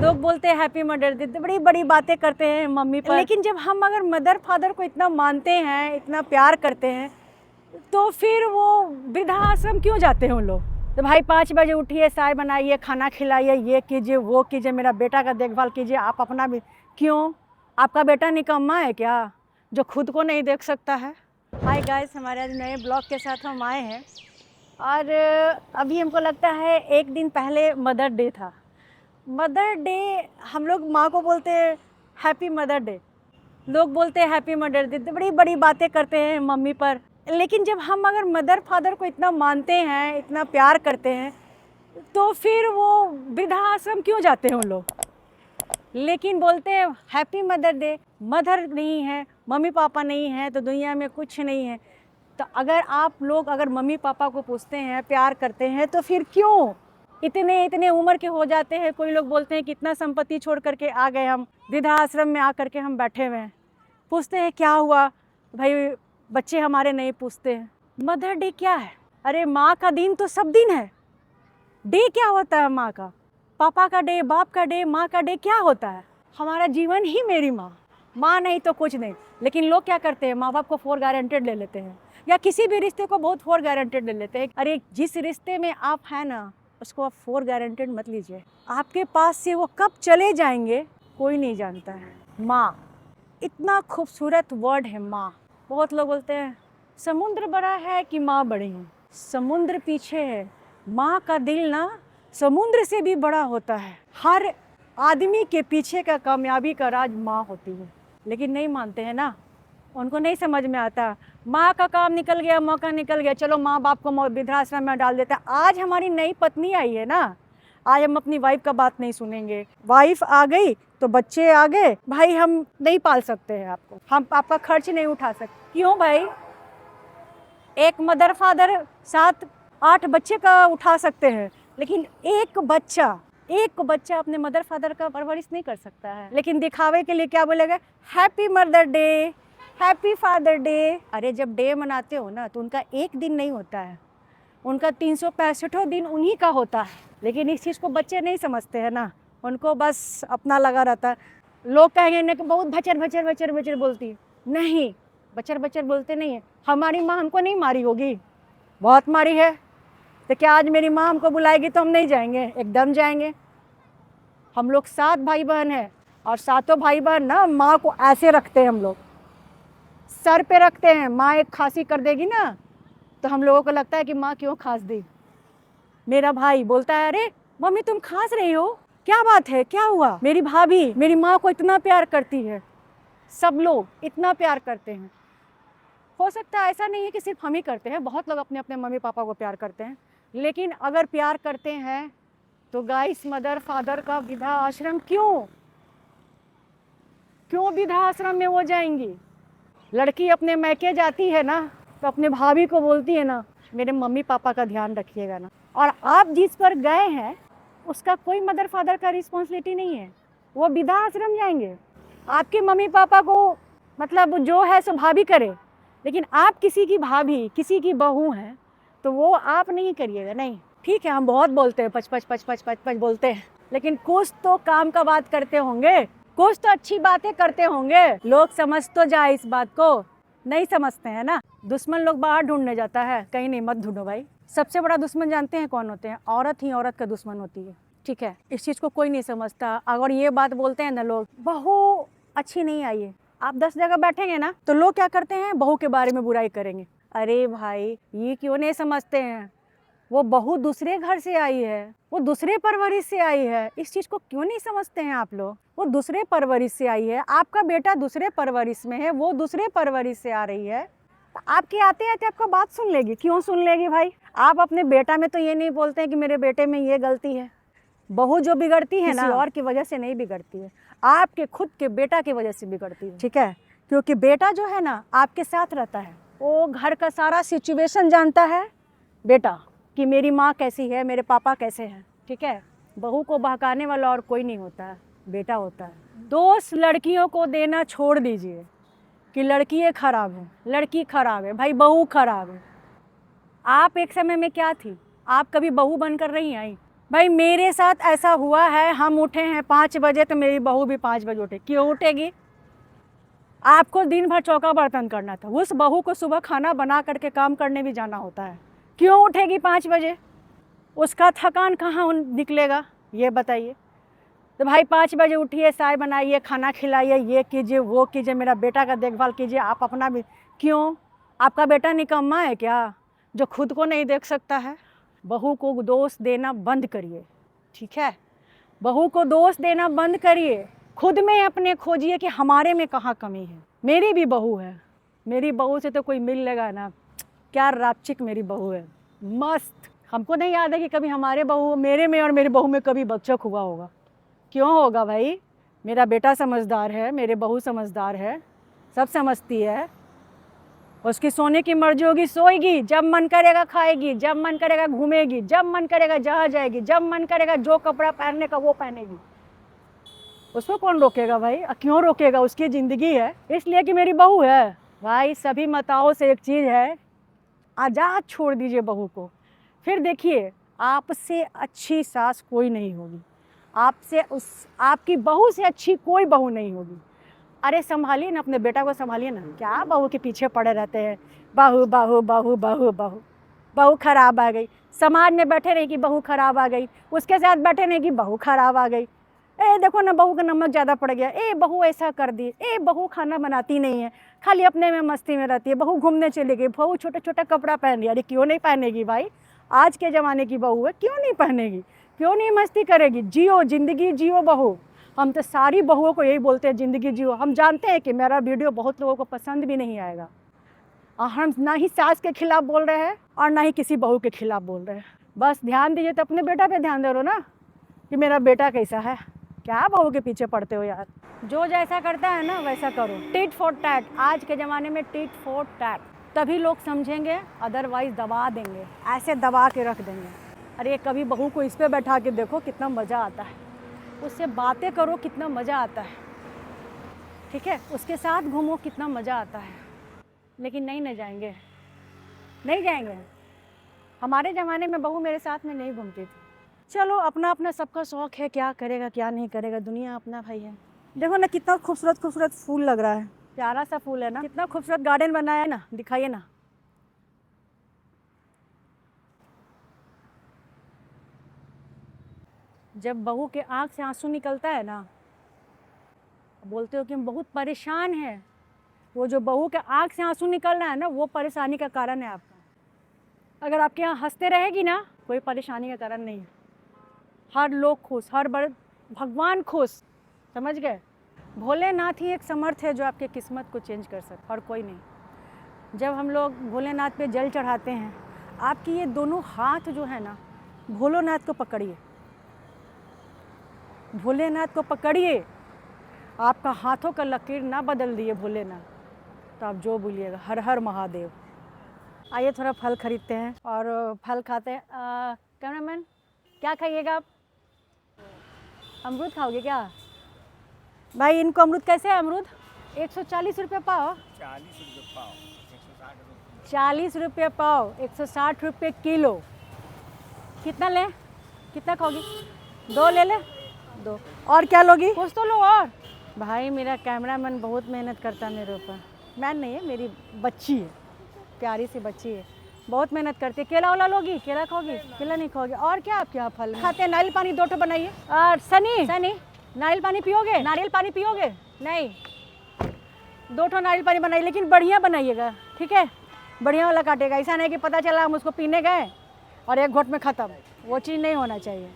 लोग बोलते हैं हैप्पी मदर डे, बड़ी बड़ी बातें करते हैं मम्मी पर, लेकिन जब हम अगर मदर फादर को इतना मानते हैं, इतना प्यार करते हैं, तो फिर वो वृद्धाश्रम क्यों जाते हैं उन लोग? तो भाई 5 बजे उठिए, चाय बनाइए, खाना खिलाइए, ये कीजिए वो कीजिए, मेरा बेटा का देखभाल कीजिए, आप अपना भी क्यों? आपका बेटा निकम्मा है क्या जो खुद को नहीं देख सकता है? हाय गाइस, हमारे आज नए ब्लॉग के साथ हम आए हैं और अभी हमको लगता है एक दिन पहले मदर डे था। मदर डे हम लोग माँ को बोलते हैं हैप्पी मदर डे, लोग बोलते हैं हैप्पी मदर डे, बड़ी बड़ी बातें करते हैं मम्मी पर, लेकिन जब हम अगर मदर फादर को इतना मानते हैं, इतना प्यार करते हैं, तो फिर वो वृद्धाश्रम क्यों जाते हैं उन लोग? लेकिन बोलते हैं हैप्पी मदर डे। मदर नहीं है, मम्मी पापा नहीं है तो दुनिया में कुछ नहीं है। तो अगर आप लोग अगर मम्मी पापा को पूछते हैं, प्यार करते हैं, तो फिर क्यों इतने इतने उम्र के हो जाते हैं? कोई लोग बोलते हैं कितना संपत्ति छोड़ करके आ गए हम, वृद्धाश्रम में आ करके हम बैठे हुए हैं। पूछते हैं क्या हुआ? भाई बच्चे हमारे नहीं पूछते हैं मदर डे क्या है। अरे माँ का दिन तो सब दिन है, डे क्या होता है माँ का? पापा का डे, बाप का डे, माँ का डे क्या होता है? हमारा जीवन ही मेरी माँ, माँ नहीं तो कुछ नहीं। लेकिन लोग क्या करते हैं, माँ बाप को फॉर गारंटेड ले लेते हैं, या किसी भी रिश्ते को बहुत फॉर गारंटेड ले लेते हैं। अरे जिस रिश्ते में आप हैं ना, उसको आप फॉर गारंटेड मत लीजिए। आपके पास से वो कब चले जाएंगे कोई नहीं जानता है। माँ इतना खूबसूरत वर्ड है माँ। बहुत लोग बोलते हैं समुद्र बड़ा है कि माँ बड़ी है। समुद्र पीछे है, माँ का दिल ना समुद्र से भी बड़ा होता है। हर आदमी के पीछे का कामयाबी का राज माँ होती है। लेकिन नहीं मानते हैं ना, उनको नहीं समझ में आता। माँ का काम निकल गया, मौका निकल गया, चलो माँ बाप को वृद्धाश्रम में डाल देते हैं। आज हमारी नई पत्नी आई है ना, आज हम अपनी वाइफ का बात नहीं सुनेंगे। वाइफ आ गई तो बच्चे आ गए, भाई हम नहीं पाल सकते हैं आपको, हम आपका खर्च नहीं उठा सकते। क्यों भाई? एक मदर फादर 7-8 बच्चे का उठा सकते हैं, लेकिन एक बच्चा अपने मदर फादर का परवरिश नहीं कर सकता है। लेकिन दिखावे के लिए क्या बोलेगा, happy mother day, happy father day. अरे जब डे मनाते हो ना तो उनका एक दिन नहीं होता है, उनका 365 दिन उन्हीं का होता है। लेकिन इस चीज़ को बच्चे नहीं समझते हैं ना, उनको बस अपना लगा रहता है। लोग कहेंगे ना कि बहुत भचर भचर भचर भचर बोलती है। नहीं, बचर बचर बोलते नहीं है। हमारी माँ हमको नहीं मारी होगी? बहुत मारी है। तो क्या आज मेरी माँ हमको बुलाएगी तो हम नहीं जाएंगे? एकदम जाएंगे। हम लोग 7 भाई बहन हैं और 7 भाई बहन ना माँ को ऐसे रखते हैं, हम लोग सर पे रखते हैं। माँ एक खांसी कर देगी ना तो हम लोगों को लगता है कि माँ क्यों खांस दी। मेरा भाई बोलता है अरे मम्मी तुम खांस रही हो, क्या बात है, क्या हुआ? मेरी भाभी मेरी माँ को इतना प्यार करती है, सब लोग इतना प्यार करते हैं। हो सकता है ऐसा नहीं है कि सिर्फ हम ही करते हैं, बहुत लोग अपने अपने मम्मी पापा को प्यार करते हैं। लेकिन अगर प्यार करते हैं तो गाइस मदर फादर का वृद्धाश्रम क्यों वृद्धाश्रम में वो जाएंगी? लड़की अपने मैके जाती है ना तो अपने भाभी को बोलती है ना मेरे मम्मी पापा का ध्यान रखिएगा ना। और आप जिस पर गए हैं उसका कोई मदर फादर का रिस्पॉन्सिबिलिटी नहीं है, वो वृद्धाश्रम जाएंगे। आपके मम्मी पापा को मतलब जो है सो भाभी करे, लेकिन आप किसी की भाभी, किसी की बहू हैं तो वो आप नहीं करिएगा। नहीं, ठीक है हम बहुत बोलते हैं, पच पच पच पच पच पच बोलते हैं, लेकिन कुछ तो काम का बात करते होंगे, कुछ तो अच्छी बातें करते होंगे। लोग समझ तो जाए इस बात को, नहीं समझते हैं ना। दुश्मन लोग बाहर ढूंढने जाता है, कहीं नहीं, मत ढूंढो भाई। सबसे बड़ा दुश्मन जानते हैं कौन होते हैं? औरत ही औरत का दुश्मन होती है, ठीक है? इस चीज़ को कोई नहीं समझता। अगर ये बात बोलते हैं ना लोग, बहू अच्छी नहीं आई है, आप 10 जगह बैठेंगे ना तो लोग क्या करते हैं, बहू के बारे में बुराई करेंगे। अरे भाई ये क्यों नहीं समझते हैं, वो बहू दूसरे घर से आई है, वो दूसरे परवरिश से आई है। इस चीज़ को क्यों नहीं समझते हैं आप लोग? वो दूसरे परवरिश से आई है, आपका बेटा दूसरे परवरिश में है, वो दूसरे परवरिश से आ रही है। आपके आते आते आपका बात सुन लेगी। क्यों सुन लेगी भाई? आप अपने बेटा में तो ये नहीं बोलते हैं कि मेरे बेटे में ये गलती है। बहू जो बिगड़ती है ना, किसी और की वजह से नहीं बिगड़ती है, आपके खुद के बेटा की वजह से बिगड़ती है, ठीक है? क्योंकि बेटा जो है ना आपके साथ रहता है, वो घर का सारा सिचुएशन जानता है बेटा, कि मेरी माँ कैसी है, मेरे पापा कैसे हैं, ठीक है? बहू को बहकाने वाला और कोई नहीं होता है, बेटा होता है। दोस्त लड़कियों को देना छोड़ दीजिए कि लड़की खराब है, लड़की खराब है, भाई बहू खराब है। आप एक समय में क्या थी? आप कभी बहू बनकर नहीं आई, भाई मेरे साथ ऐसा हुआ है, हम उठे हैं 5 बजे तो मेरी बहू भी 5 बजे उठे। क्यों उठेगी? आपको दिन भर चौका बर्तन करना था, उस बहू को सुबह खाना बना करके काम करने भी जाना होता है, क्यों उठेगी 5 बजे? उसका थकान कहाँ निकलेगा ये बताइए। तो भाई 5 बजे उठिए, चाय बनाइए, खाना खिलाइए, ये कीजिए वो कीजिए, मेरा बेटा का देखभाल कीजिए, आप अपना भी। क्यों? आपका बेटा निकम्मा है क्या जो खुद को नहीं देख सकता है? बहू को दोष देना बंद करिए, ठीक है? बहू को दोष देना बंद करिए, खुद में अपने खोजिए कि हमारे में कहाँ कमी है। मेरी भी बहू है, मेरी बहू से तो कोई मिल लेगा ना, क्या रापचिक मेरी बहू है, मस्त। हमको नहीं याद है कि कभी हमारे बहू मेरे में और मेरी बहू में कभी बकचक हुआ होगा। क्यों होगा भाई? मेरा बेटा समझदार है, मेरे बहू समझदार है, सब समझती है। उसकी सोने की मर्जी होगी सोएगी, जब मन करेगा खाएगी, जब मन करेगा घूमेगी, जब मन करेगा जहाँ जाएगी, जब मन करेगा जो कपड़ा पहनने का वो पहनेगी। उसको कौन रोकेगा भाई? क्यों रोकेगा? उसकी ज़िंदगी है, इसलिए कि मेरी बहू है। भाई सभी माताओं से एक चीज़ है, आज़ाद छोड़ दीजिए बहू को, फिर देखिए आपसे अच्छी सास कोई नहीं होगी, आपकी बहू से अच्छी कोई बहू नहीं होगी। अरे संभालिए ना अपने बेटा को, संभालिए ना, क्या बहू के पीछे पड़े रहते हैं? बहू बहू बहू बहू बहू, बहू खराब आ गई। समाज में बैठे नहीं कि बहू खराब आ गई, उसके साथ बैठे नहीं कि बहू खराब आ गई। ए देखो ना बहू का नमक ज़्यादा पड़ गया, ए बहू ऐसा कर दी, ए बहू खाना बनाती नहीं है, खाली अपने में मस्ती में रहती है, बहू घूमने चली गई, बहू छोटा छोटा कपड़ा पहन रही। अरे क्यों नहीं पहनेगी भाई? आज के ज़माने की बहू है, क्यों नहीं पहनेगी? क्यों नहीं मस्ती करेगी? जियो ज़िंदगी, जियो बहू। हम तो सारी बहुओं को यही बोलते हैं, ज़िंदगी जियो। हम जानते हैं कि मेरा वीडियो बहुत लोगों को पसंद भी नहीं आएगा, और हम ना ही सास के खिलाफ बोल रहे हैं और ना ही किसी बहू के खिलाफ बोल रहे हैं। बस ध्यान दीजिए तो अपने बेटा पे ध्यान दे रहे हो ना कि मेरा बेटा कैसा है। क्या बहू के पीछे पड़ते हो यार? जो जैसा करता है ना वैसा करो। टिट फॉर टैट, आज के ज़माने में टिट फॉर टैट, तभी लोग समझेंगे, अदरवाइज़ दबा देंगे, ऐसे दबा के रख देंगे। अरे कभी बहू को इस पर बैठा के देखो कितना मज़ा आता है, उससे बातें करो कितना मज़ा आता है, ठीक है? उसके साथ घूमो कितना मज़ा आता है। लेकिन नहीं जाएंगे, नहीं जाएंगे। हमारे ज़माने में बहू मेरे साथ में नहीं घूमती थी। चलो अपना अपना सबका शौक़ है, क्या करेगा क्या नहीं करेगा, दुनिया अपना भाई है। देखो ना कितना खूबसूरत खूबसूरत फूल लग रहा है, प्यारा सा फूल है ना, कितना खूबसूरत गार्डन बनाया है ना, दिखाइए ना। जब बहू के आँख से आंसू निकलता है ना, बोलते हो कि हम बहुत परेशान हैं, वो जो बहू के आँख से आंसू निकल रहा है ना, वो परेशानी का कारण है आपका। अगर आपके यहाँ हंसते रहेगी ना, कोई परेशानी का कारण नहीं है। हर लोग खुश, हर भगवान खुश, समझ गए? भोलेनाथ ही एक समर्थ है जो आपके किस्मत को चेंज कर सकता, और कोई नहीं। जब हम लोग भोलेनाथ पे जल चढ़ाते हैं, आपकी ये दोनों हाथ जो है ना, भोलेनाथ को पकड़िए, भोलेनाथ को पकड़िए। आपका हाथों का लकीर ना बदल दिए भोलेनाथ, तो आप जो बोलिएगा हर हर महादेव। आइए थोड़ा फल खरीदते हैं और फल खाते हैं। कैमरामैन क्या खाइएगा आप? अमरूद खाओगे क्या? भाई इनको अमरूद कैसे है? अमरूद 140 रुपये पाव, 40 रुपये पाव, 160 रुपये। 40 रुपये पाव, 160 रुपये किलो। कितना लें? कितना खाओगी? 2 ले ले, 2। और क्या लोगी? कुछ तो लो और। भाई मेरा कैमरामैन बहुत मेहनत करता है मेरे ऊपर। मैन नहीं है, मेरी बच्ची है, प्यारी सी बच्ची है, बहुत मेहनत करती है। केला वाला लोगी? केला खाओगी? केला नहीं खाओगे? और क्या आपके यहाँ फल खाते हैं? नारियल पानी 2 बनाइए। और सनी नारियल पानी पियोगे? नारियल पानी पियोगे? नहीं, 2 नारियल पानी बनाइए, लेकिन बढ़िया बनाइएगा, ठीक है? बढ़िया वाला काटेगा, ऐसा नहीं कि पता चला हम उसको पीने गए और 1 घोट में ख़त्म, वो चीज़ नहीं होना चाहिए।